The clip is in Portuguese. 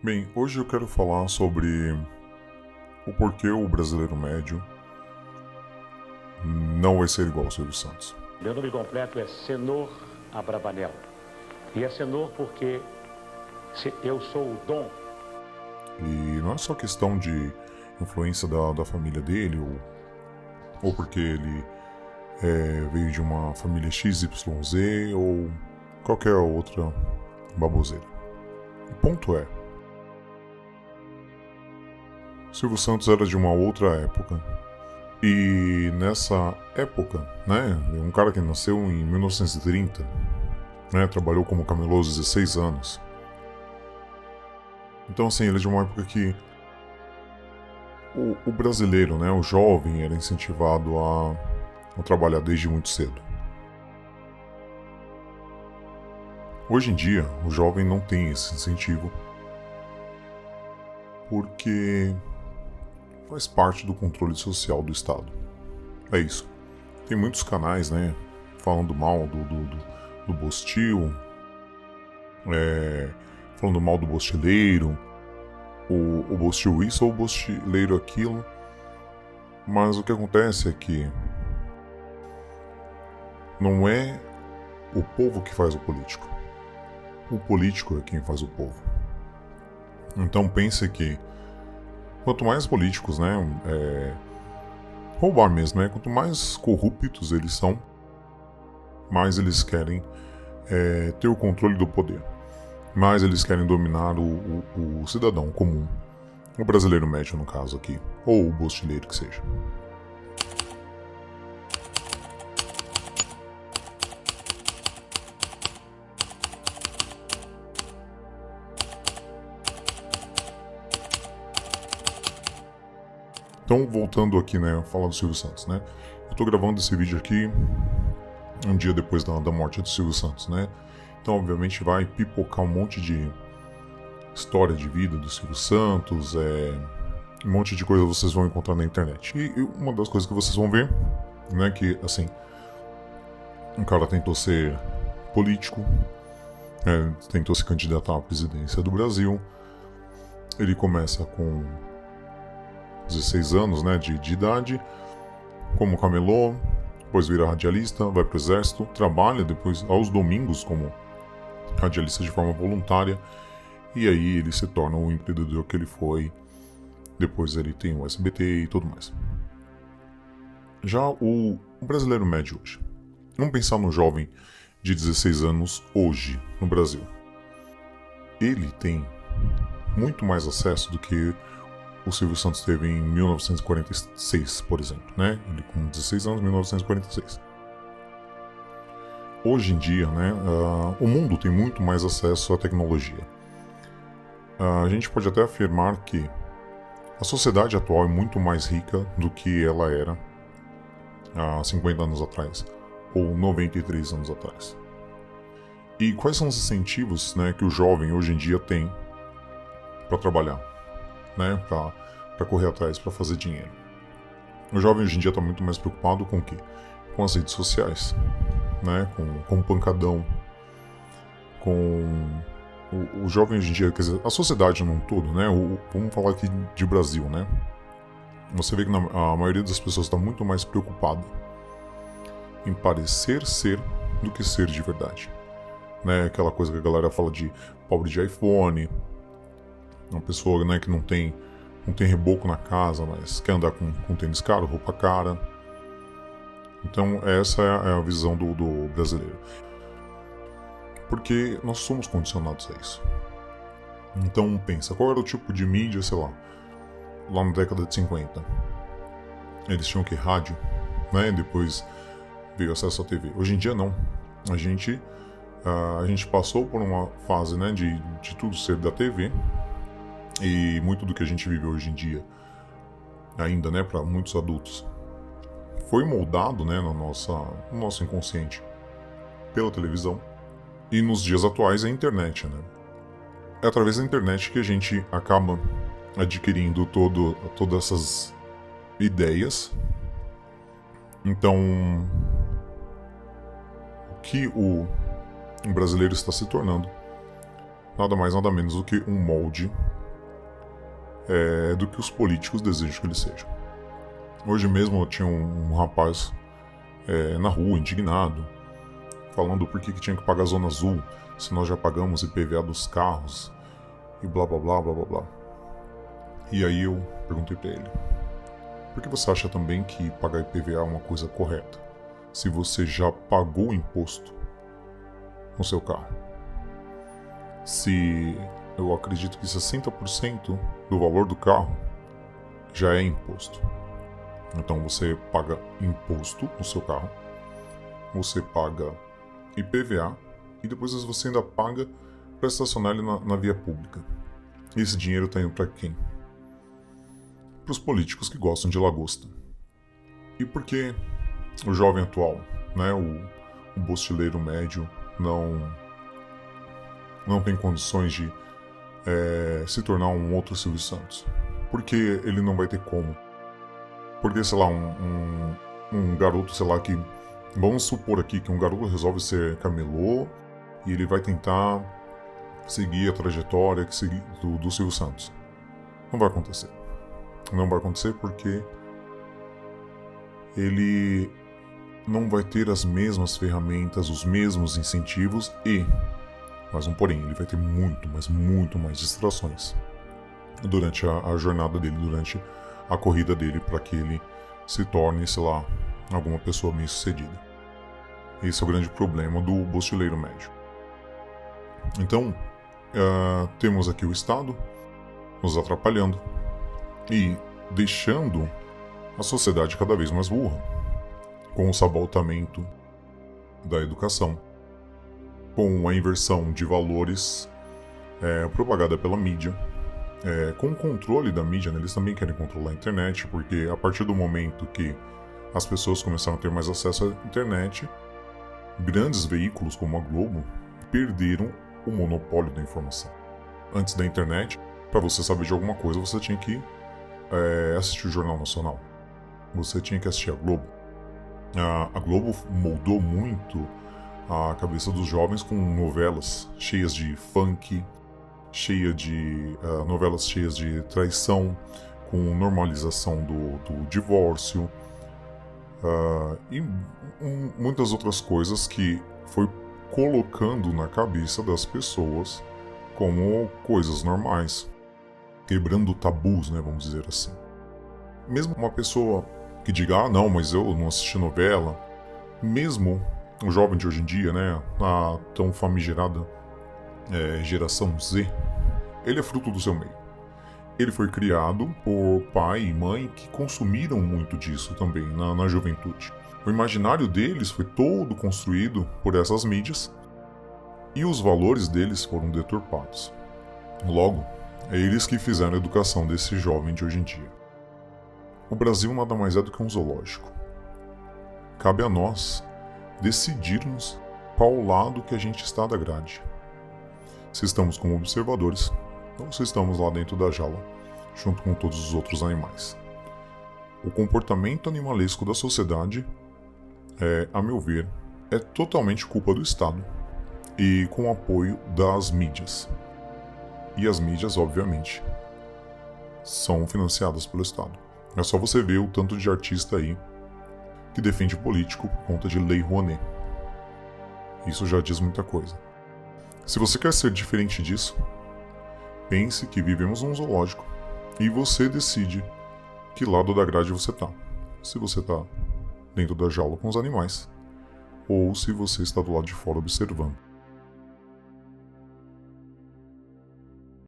Bem, hoje eu quero falar sobre o porquê o brasileiro médio não vai ser igual ao Silvio Santos. Meu nome completo é Senor Abravanel. E é Senor porque eu sou o dom. E não é só questão de influência da família dele, ou porque ele veio de uma família XYZ, ou qualquer outra baboseira. O ponto é, Silvio Santos era de uma outra época. E nessa época, né, um cara que nasceu em 1930, né, trabalhou como camelô aos 16 anos. Então, assim, ele é de uma época que o brasileiro, né, o jovem, era incentivado a trabalhar desde muito cedo. Hoje em dia, o jovem não tem esse incentivo porque faz parte do controle social do Estado. É isso. Tem muitos canais, né, falando mal do Bostil, falando mal do bostileiro, o Bostil isso ou o bostileiro aquilo. Mas o que acontece é que não é o povo que faz o político. O político é quem faz o povo. Então pense que quanto mais políticos, né, roubar mesmo, né, quanto mais corruptos eles são, mais eles querem ter o controle do poder. Mais eles querem dominar o cidadão comum. O brasileiro médio, no caso aqui. Ou o bostileiro que seja. Então, voltando aqui, né, falar do Silvio Santos, né? Eu tô gravando esse vídeo aqui um dia depois da morte do Silvio Santos, né? Então, obviamente, vai pipocar um monte de história de vida do Silvio Santos, um monte de coisa vocês vão encontrar na internet. E uma das coisas que vocês vão ver, né, que, assim, um cara tentou ser político, tentou se candidatar à presidência do Brasil. Ele começa com 16 anos, né, de idade, como camelô, depois vira radialista, vai pro exército, trabalha depois aos domingos como radialista de forma voluntária, e aí ele se torna o empreendedor que ele foi. Depois ele tem o SBT e tudo mais. Já o brasileiro médio hoje. Vamos pensar no jovem de 16 anos hoje, no Brasil. Ele tem muito mais acesso do que o Silvio Santos teve em 1946, por exemplo, né? Ele com 16 anos, 1946. Hoje em dia, né, o mundo tem muito mais acesso à tecnologia. A gente pode até afirmar que a sociedade atual é muito mais rica do que ela era há 50 anos atrás, ou 93 anos atrás. E quais são os incentivos, né, que o jovem hoje em dia tem para trabalhar, né, para correr atrás, para fazer dinheiro? O jovem hoje em dia está muito mais preocupado com o quê? Com as redes sociais, né, com o pancadão, com o jovem hoje em dia, quer dizer, a sociedade num todo, né, vamos falar aqui de Brasil, né? Você vê que a maioria das pessoas está muito mais preocupada em parecer ser do que ser de verdade. Né? Aquela coisa que a galera fala de pobre de iPhone, uma pessoa, né, que não tem reboco na casa, mas quer andar com tênis caro, roupa cara. Então essa é a visão do brasileiro. Porque nós somos condicionados a isso. Então pensa, qual era o tipo de mídia, sei lá na década de 50? Eles tinham que rádio, né? Depois veio acesso à TV. Hoje em dia não. A gente passou por uma fase, né, de tudo ser da TV, e muito do que a gente vive hoje em dia, ainda, né, para muitos adultos, foi moldado, né, no nosso inconsciente pela televisão. E nos dias atuais é a internet, né? É através da internet que a gente acaba adquirindo todas essas ideias. Então, o que o brasileiro está se tornando nada mais nada menos do que um molde do que os políticos desejam que ele seja. Hoje mesmo eu tinha um rapaz na rua, indignado, falando por que tinha que pagar a Zona Azul, se nós já pagamos IPVA dos carros, e blá blá blá blá blá blá. E aí eu perguntei pra ele, por que você acha também que pagar IPVA é uma coisa correta, se você já pagou imposto no seu carro? Se eu acredito que 60% do valor do carro já é imposto. Então você paga imposto no seu carro, você paga IPVA e depois você ainda paga para estacionar ele na via pública. E esse dinheiro está indo para quem? Para os políticos que gostam de lagosta. E por que o jovem atual, né, o bostileiro médio, não tem condições de se tornar um outro Silvio Santos? Porque ele não vai ter como. Porque, sei lá, um garoto, sei lá, que... Vamos supor aqui que um garoto resolve ser camelô e ele vai tentar seguir a trajetória do Silvio Santos. Não vai acontecer. Não vai acontecer porque ele não vai ter as mesmas ferramentas, os mesmos incentivos mas um porém, ele vai ter muito, mas muito mais distrações durante a jornada dele, durante a corrida dele, para que ele se torne, sei lá, alguma pessoa bem sucedida. Esse é o grande problema do bostileiro médio. Então, temos aqui o Estado nos atrapalhando e deixando a sociedade cada vez mais burra, com o sabotamento da educação, com a inversão de valores propagada pela mídia, com o controle da mídia, né? Eles também querem controlar a internet, porque a partir do momento que as pessoas começaram a ter mais acesso à internet, grandes veículos como a Globo perderam o monopólio da informação. Antes da internet, para você saber de alguma coisa, você tinha que assistir o Jornal Nacional. Você tinha que assistir a Globo. A Globo moldou muito a cabeça dos jovens com novelas cheias de funk, novelas cheias de traição, com normalização do divórcio e muitas outras coisas que foi colocando na cabeça das pessoas como coisas normais, quebrando tabus, né, vamos dizer assim. Mesmo uma pessoa que diga, não, mas eu não assisti novela, mesmo o jovem de hoje em dia, né, a tão famigerada geração Z, ele é fruto do seu meio. Ele foi criado por pai e mãe que consumiram muito disso também na juventude. O imaginário deles foi todo construído por essas mídias e os valores deles foram deturpados. Logo, é eles que fizeram a educação desse jovem de hoje em dia. O Brasil nada mais é do que um zoológico. Cabe a nós decidirmos qual lado que a gente está da grade. Se estamos como observadores ou se estamos lá dentro da jaula, junto com todos os outros animais. O comportamento animalesco da sociedade, a meu ver, é totalmente culpa do Estado e com o apoio das mídias. E as mídias, obviamente, são financiadas pelo Estado. É só você ver o tanto de artista aí que defende político por conta de Lei Rouanet. Isso já diz muita coisa. Se você quer ser diferente disso, pense que vivemos num zoológico e você decide que lado da grade você tá. Se você tá dentro da jaula com os animais ou se você está do lado de fora observando.